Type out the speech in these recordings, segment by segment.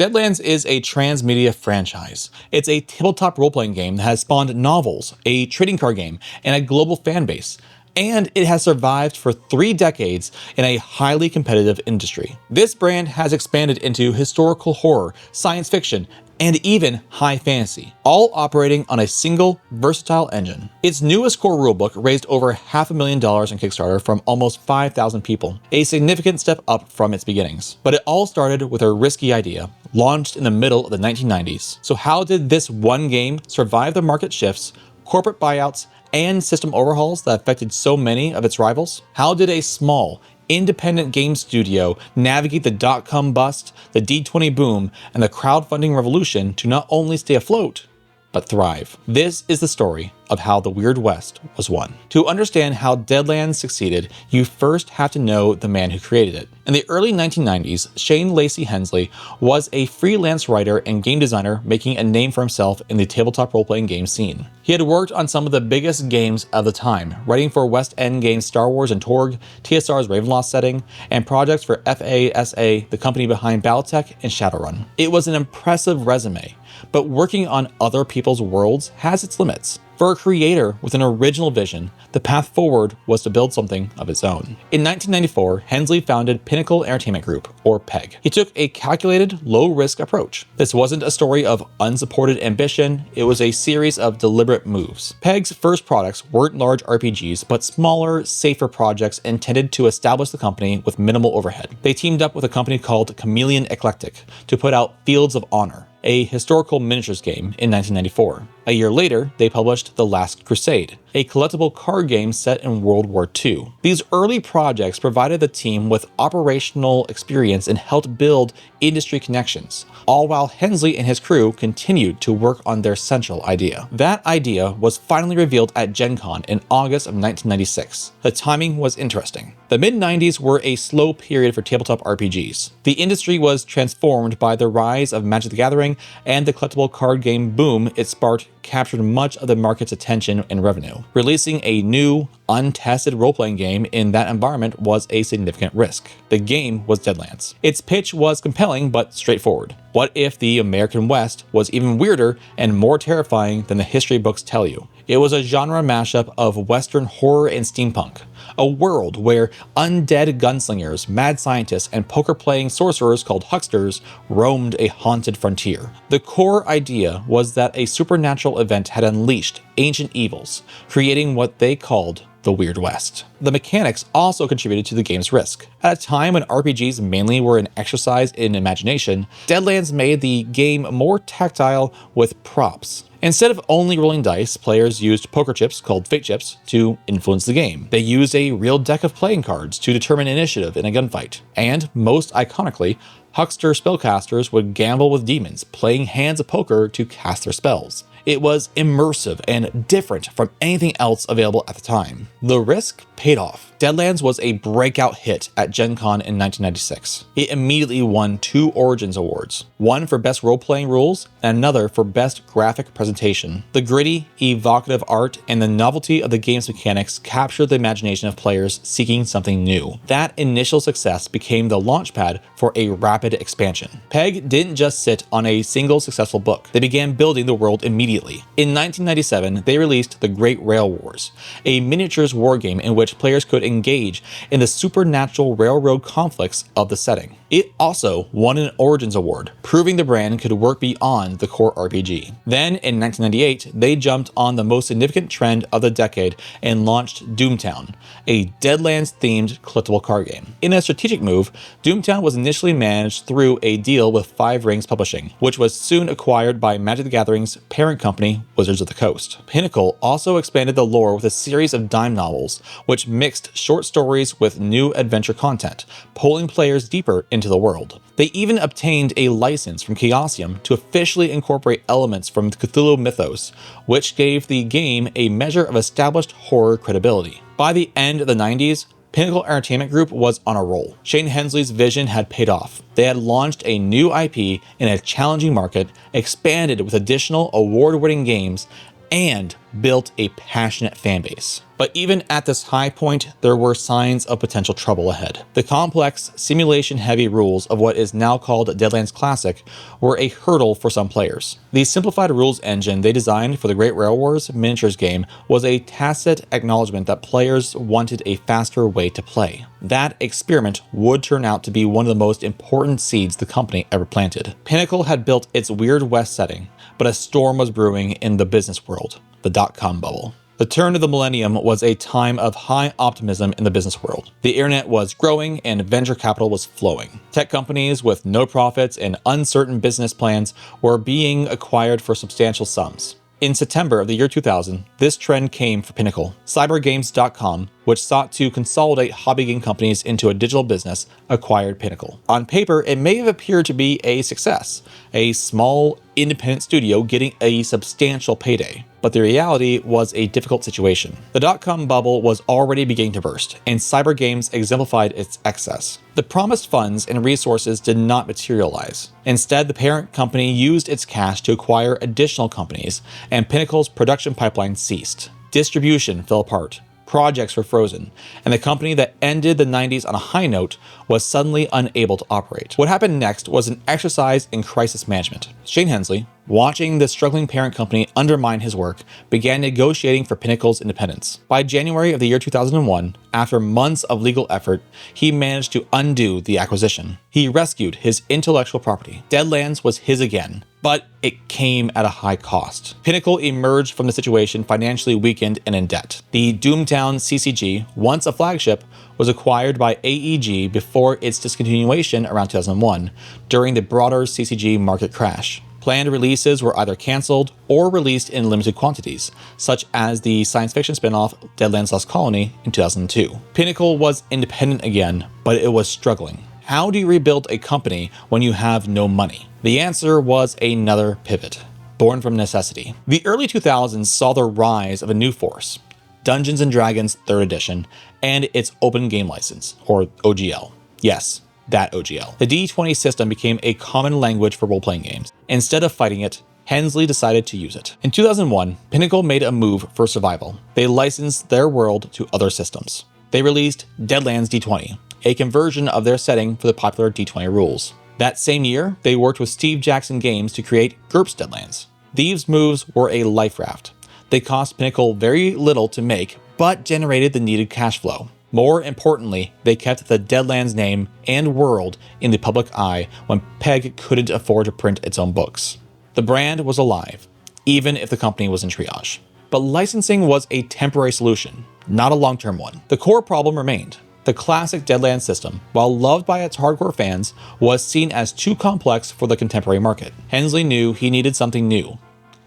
Deadlands is a transmedia franchise. It's a tabletop role-playing game that has spawned novels, a trading card game, and a global fan base. And it has survived for 3 decades in a highly competitive industry. This brand has expanded into historical horror, science fiction, and even high fantasy, all operating on a single, versatile engine. Its newest core rulebook raised over $500,000 in Kickstarter from almost 5,000 people, a significant step up from its beginnings. But it all started with a risky idea, launched in the middle of the 1990s. So how did this one game survive the market shifts, corporate buyouts, and system overhauls that affected so many of its rivals? How did a small, independent game studio navigate the dot-com bust, the D20 boom, and the crowdfunding revolution to not only stay afloat, but thrive? This is the story of how the Weird West was won. To understand how Deadlands succeeded, you first have to know the man who created it. In the early 1990s, Shane Lacey Hensley was a freelance writer and game designer making a name for himself in the tabletop role-playing game scene. He had worked on some of the biggest games of the time, writing for West End Games' Star Wars and Torg, TSR's Ravenloft setting, and projects for FASA, the company behind Battletech and Shadowrun. It was an impressive resume, but working on other people's worlds has its limits. For a creator with an original vision, the path forward was to build something of its own. In 1994, Hensley founded Pinnacle Entertainment Group, or PEG. He took a calculated, low-risk approach. This wasn't a story of unsupported ambition, it was a series of deliberate moves. PEG's first products weren't large RPGs, but smaller, safer projects intended to establish the company with minimal overhead. They teamed up with a company called Chameleon Eclectic to put out Fields of Honor, a historical miniatures game, in 1994. A year later, they published The Last Crusade, a collectible card game set in World War II. These early projects provided the team with operational experience and helped build industry connections, all while Hensley and his crew continued to work on their central idea. That idea was finally revealed at Gen Con in August of 1996. The timing was interesting. The mid-90s were a slow period for tabletop RPGs. The industry was transformed by the rise of Magic the Gathering, and the collectible card game boom it sparked captured much of the market's attention and revenue. Releasing a new, untested role-playing game in that environment was a significant risk. The game was Deadlands. Its pitch was compelling but straightforward. What if the American West was even weirder and more terrifying than the history books tell you? It was a genre mashup of Western horror and steampunk, a world where undead gunslingers, mad scientists, and poker-playing sorcerers called hucksters roamed a haunted frontier. The core idea was that a supernatural event had unleashed ancient evils, creating what they called the Weird West. The mechanics also contributed to the game's risk. At a time when RPGs mainly were an exercise in imagination, Deadlands made the game more tactile with props. Instead of only rolling dice, players used poker chips called fate chips to influence the game. They used a real deck of playing cards to determine initiative in a gunfight. And, most iconically, huckster spellcasters would gamble with demons, playing hands of poker to cast their spells. It was immersive and different from anything else available at the time. The risk paid off. Deadlands was a breakout hit at Gen Con in 1996. It immediately won 2 Origins Awards, one for Best Role-Playing Rules and another for Best Graphic Presentation. The gritty, evocative art and the novelty of the game's mechanics captured the imagination of players seeking something new. That initial success became the launchpad for a rapid expansion. PEG didn't just sit on a single successful book. They began building the world immediately. In 1997, they released The Great Rail Wars, a miniatures war game in which players could engage in the supernatural railroad conflicts of the setting. It also won an Origins Award, proving the brand could work beyond the core RPG. Then, in 1998, they jumped on the most significant trend of the decade and launched Doomtown, a Deadlands-themed collectible card game. In a strategic move, Doomtown was initially managed through a deal with Five Rings Publishing, which was soon acquired by Magic the Gathering's parent company, Wizards of the Coast. Pinnacle also expanded the lore with a series of dime novels, which mixed short stories with new adventure content, pulling players deeper into the world. They even obtained a license from Chaosium to officially incorporate elements from the Cthulhu mythos, which gave the game a measure of established horror credibility. By the end of the 90s, Pinnacle Entertainment Group was on a roll. Shane Hensley's vision had paid off. They had launched a new IP in a challenging market, expanded with additional award-winning games, and built a passionate fanbase. But even at this high point, there were signs of potential trouble ahead. The complex, simulation-heavy rules of what is now called Deadlands Classic were a hurdle for some players. The simplified rules engine they designed for the Great Rail Wars miniatures game was a tacit acknowledgement that players wanted a faster way to play. That experiment would turn out to be one of the most important seeds the company ever planted. Pinnacle had built its Weird West setting, but a storm was brewing in the business world, the dot-com bubble. The turn of the millennium was a time of high optimism in the business world. The internet was growing and venture capital was flowing. Tech companies with no profits and uncertain business plans were being acquired for substantial sums. In September of the year 2000, this trend came for Pinnacle. Cybergames.com, which sought to consolidate hobby game companies into a digital business, acquired Pinnacle. On paper, it may have appeared to be a success, a small, independent studio getting a substantial payday. But the reality was a difficult situation. The dot-com bubble was already beginning to burst, and Cyber Games exemplified its excess. The promised funds and resources did not materialize. Instead, the parent company used its cash to acquire additional companies, and Pinnacle's production pipeline ceased. Distribution fell apart. Projects were frozen, and the company that ended the 90s on a high note was suddenly unable to operate. What happened next was an exercise in crisis management. Shane Hensley, watching the struggling parent company undermine his work, began negotiating for Pinnacle's independence. By January of the year 2001, after months of legal effort, he managed to undo the acquisition. He rescued his intellectual property. Deadlands was his again, but it came at a high cost. Pinnacle emerged from the situation financially weakened and in debt. The Doomtown CCG, once a flagship, was acquired by AEG before its discontinuation around 2001, during the broader CCG market crash. Planned releases were either cancelled or released in limited quantities, such as the science fiction spin-off Deadlands Lost Colony in 2002. Pinnacle was independent again, but it was struggling. How do you rebuild a company when you have no money? The answer was another pivot, born from necessity. The early 2000s saw the rise of a new force, Dungeons & Dragons 3rd Edition, and its open game license, or OGL. Yes, that OGL. The D20 system became a common language for role-playing games. Instead of fighting it, Hensley decided to use it. In 2001, Pinnacle made a move for survival. They licensed their world to other systems. They released Deadlands D20, a conversion of their setting for the popular D20 rules. That same year, they worked with Steve Jackson Games to create GURPS Deadlands. These moves were a life raft. They cost Pinnacle very little to make, but generated the needed cash flow. More importantly, they kept the Deadlands name and world in the public eye when PEG couldn't afford to print its own books. The brand was alive, even if the company was in triage. But licensing was a temporary solution, not a long-term one. The core problem remained. The classic Deadlands system, while loved by its hardcore fans, was seen as too complex for the contemporary market. Hensley knew he needed something new.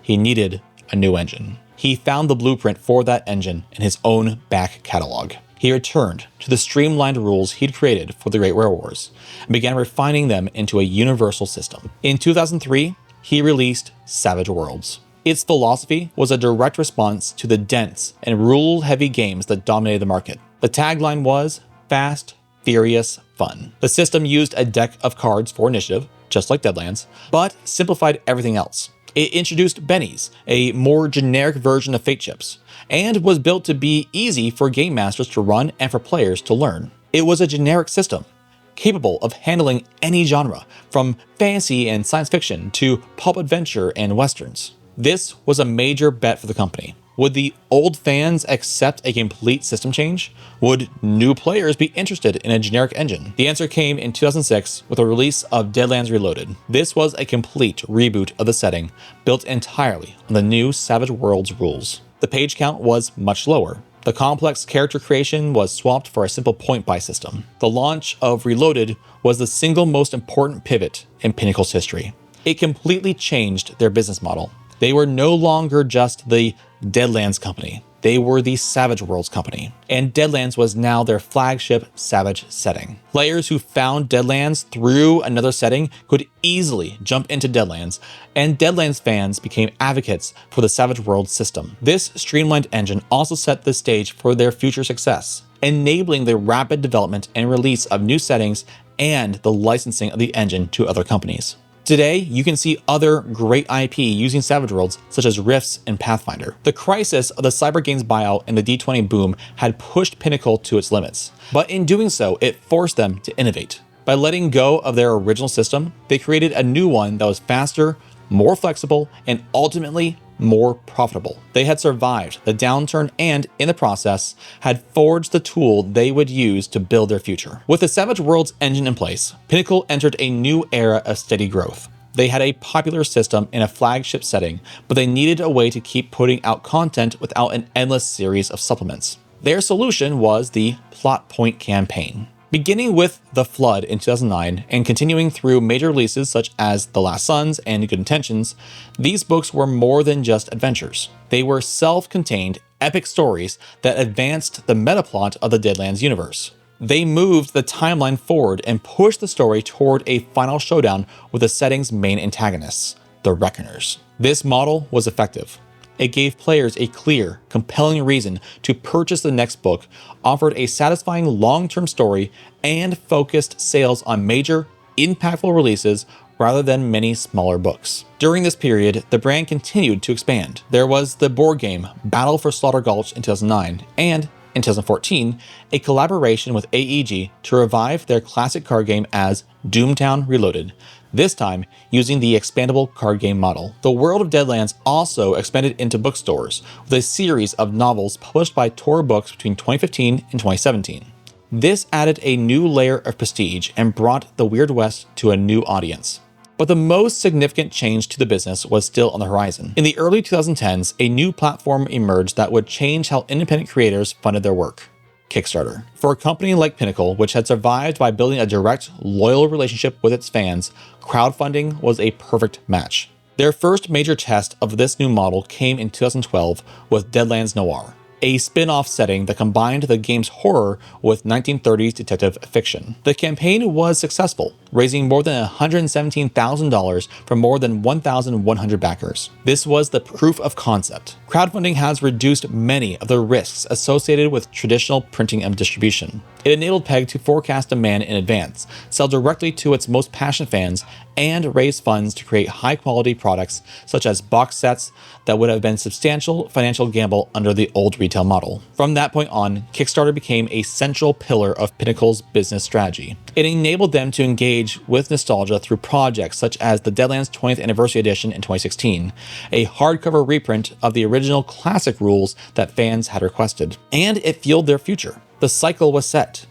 He needed a new engine. He found the blueprint for that engine in his own back catalog. He returned to the streamlined rules he'd created for the Great Rail Wars and began refining them into a universal system. In 2003, he released Savage Worlds. Its philosophy was a direct response to the dense and rule-heavy games that dominated the market. The tagline was fast, furious, fun. The system used a deck of cards for initiative, just like Deadlands, but simplified everything else. It introduced bennies, a more generic version of fate chips, and was built to be easy for game masters to run and for players to learn. It was a generic system, capable of handling any genre, from fantasy and science fiction to pulp adventure and westerns. This was a major bet for the company. Would the old fans accept a complete system change? Would new players be interested in a generic engine? The answer came in 2006 with the release of Deadlands Reloaded. This was a complete reboot of the setting, built entirely on the new Savage Worlds rules. The page count was much lower. The complex character creation was swapped for a simple point-buy system. The launch of Reloaded was the single most important pivot in Pinnacle's history. It completely changed their business model. They were no longer just the Deadlands company. They were the Savage Worlds company, and Deadlands was now their flagship Savage setting. Players who found Deadlands through another setting could easily jump into Deadlands, and Deadlands fans became advocates for the Savage Worlds system. This streamlined engine also set the stage for their future success, enabling the rapid development and release of new settings and the licensing of the engine to other companies. Today, you can see other great IP using Savage Worlds, such as Rifts and Pathfinder. The crisis of the Cyber Games buyout and the D20 boom had pushed Pinnacle to its limits, but in doing so, it forced them to innovate. By letting go of their original system, they created a new one that was faster, more flexible, and ultimately more profitable. They had survived the downturn and, in the process, had forged the tool they would use to build their future. With the Savage Worlds engine in place, Pinnacle entered a new era of steady growth. They had a popular system in a flagship setting, but they needed a way to keep putting out content without an endless series of supplements. Their solution was the Plot Point campaign. Beginning with The Flood in 2009 and continuing through major releases such as The Last Sons and Good Intentions, these books were more than just adventures. They were self-contained, epic stories that advanced the metaplot of the Deadlands universe. They moved the timeline forward and pushed the story toward a final showdown with the setting's main antagonists, the Reckoners. This model was effective. It gave players a clear, compelling reason to purchase the next book, offered a satisfying long-term story, and focused sales on major, impactful releases rather than many smaller books. During this period, the brand continued to expand. There was the board game Battle for Slaughter Gulch in 2009, and in 2014, a collaboration with AEG to revive their classic card game as Doomtown Reloaded, this time using the expandable card game model. The world of Deadlands also expanded into bookstores with a series of novels published by Tor Books between 2015 and 2017. This added a new layer of prestige and brought the Weird West to a new audience. But the most significant change to the business was still on the horizon. In the early 2010s, a new platform emerged that would change how independent creators funded their work: Kickstarter. For a company like Pinnacle, which had survived by building a direct, loyal relationship with its fans, crowdfunding was a perfect match. Their first major test of this new model came in 2012 with Deadlands Noir, a spin-off setting that combined the game's horror with 1930s detective fiction. The campaign was successful, raising more than $117,000 from more than 1,100 backers. This was the proof of concept. Crowdfunding has reduced many of the risks associated with traditional printing and distribution. It enabled PEG to forecast demand in advance, sell directly to its most passionate fans, and raise funds to create high-quality products such as box sets that would have been substantial financial gamble under the old retail model. From that point on, Kickstarter became a central pillar of Pinnacle's business strategy. It enabled them to engage with nostalgia through projects such as the Deadlands 20th Anniversary Edition in 2016, a hardcover reprint of the original classic rules that fans had requested. And it fueled their future. The cycle was set.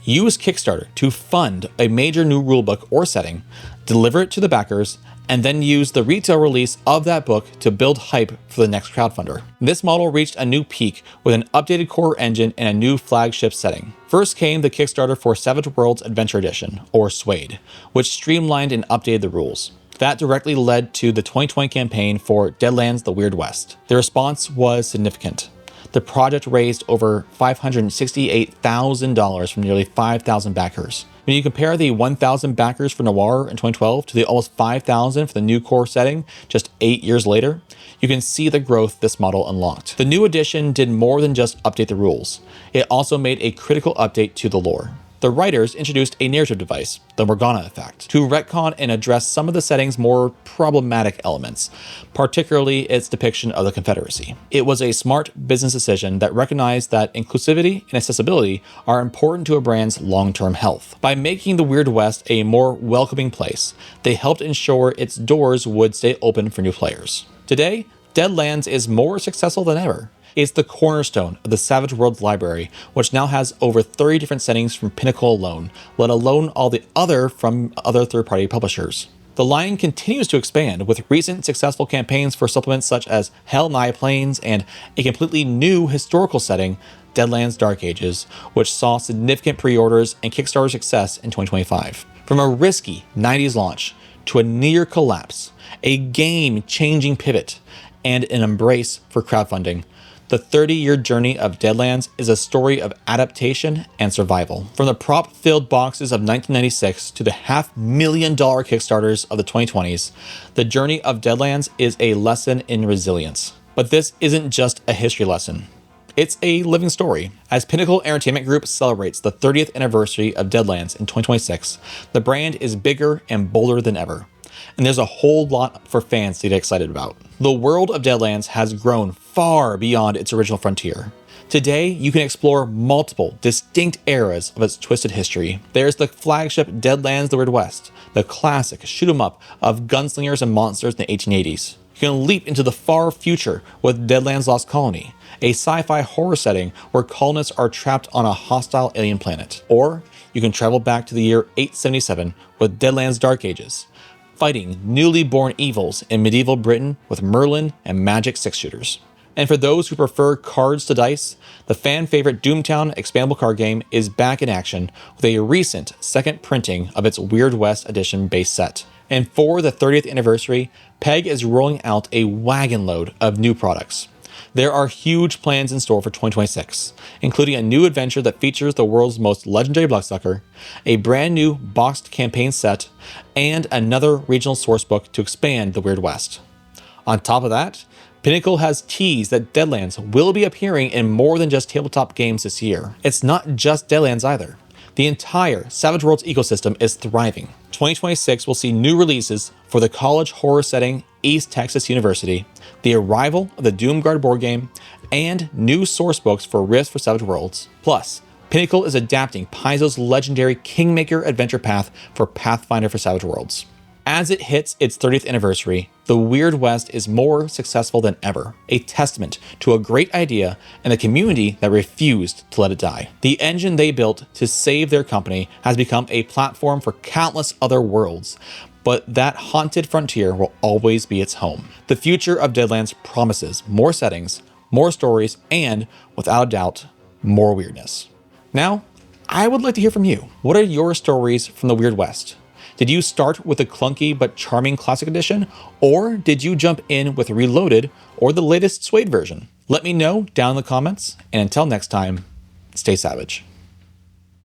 Use Kickstarter to fund a major new rulebook or setting, deliver it to the backers, and then use the retail release of that book to build hype for the next crowdfunder. This model reached a new peak with an updated core engine and a new flagship setting. First came the Kickstarter for Savage Worlds Adventure Edition, or SWADE, which streamlined and updated the rules. That directly led to the 2020 campaign for Deadlands: The Weird West. The response was significant. The project raised over $568,000 from nearly 5,000 backers. When you compare the 1,000 backers for Noir in 2012 to the almost 5,000 for the new core setting just 8 years later, you can see the growth this model unlocked. The new edition did more than just update the rules. It also made a critical update to the lore. The writers introduced a narrative device, the Morgana effect, to retcon and address some of the setting's more problematic elements, particularly its depiction of the Confederacy. It was a smart business decision that recognized that inclusivity and accessibility are important to a brand's long-term health. By making the Weird West a more welcoming place, they helped ensure its doors would stay open for new players. Today, Deadlands is more successful than ever. It's the cornerstone of the Savage Worlds library, which now has over 30 different settings from Pinnacle alone, let alone all the other from other third-party publishers. The line continues to expand, with recent successful campaigns for supplements such as Hell Nigh Plains and a completely new historical setting, Deadlands Dark Ages, which saw significant pre-orders and Kickstarter success in 2025. From a risky 90s launch to a near collapse, a game-changing pivot, and an embrace for crowdfunding, the 30-year journey of Deadlands is a story of adaptation and survival. From the prop-filled boxes of 1996 to the $500,000 Kickstarters of the 2020s, the journey of Deadlands is a lesson in resilience. But this isn't just a history lesson. It's a living story. As Pinnacle Entertainment Group celebrates the 30th anniversary of Deadlands in 2026, the brand is bigger and bolder than ever. and there's a whole lot for fans to get excited about. The world of Deadlands has grown far beyond its original frontier. Today, you can explore multiple, distinct eras of its twisted history. There's the flagship Deadlands The Weird West, the classic shoot-'em-up of gunslingers and monsters in the 1880s. You can leap into the far future with Deadlands Lost Colony, a sci-fi horror setting where colonists are trapped on a hostile alien planet. Or you can travel back to the year 877 with Deadlands Dark Ages, fighting newly born evils in medieval Britain with Merlin and magic 6-shooters. And for those who prefer cards to dice, the fan-favorite Doomtown expandable card game is back in action with a recent second printing of its Weird West edition base set. And for the 30th anniversary, PEG is rolling out a wagon load of new products. There are huge plans in store for 2026, including a new adventure that features the world's most legendary Bloodsucker, a brand new boxed campaign set, and another regional sourcebook to expand the Weird West. On top of that, Pinnacle has teased that Deadlands will be appearing in more than just tabletop games this year. It's not just Deadlands either. The entire Savage Worlds ecosystem is thriving. 2026 will see new releases for the college horror setting East Texas University, the arrival of the Doomguard board game, and new sourcebooks for Rift for Savage Worlds. Plus, Pinnacle is adapting Paizo's legendary Kingmaker adventure path for Pathfinder for Savage Worlds. As it hits its 30th anniversary, the Weird West is more successful than ever, a testament to a great idea and a community that refused to let it die. The engine they built to save their company has become a platform for countless other worlds, but that haunted frontier will always be its home. The future of Deadlands promises more settings, more stories, and, without a doubt, more weirdness. Now, I would like to hear from you. What are your stories from the Weird West? Did you start with the clunky but charming Classic Edition, or did you jump in with Reloaded or the latest Suede version? Let me know down in the comments, and until next time, stay savage.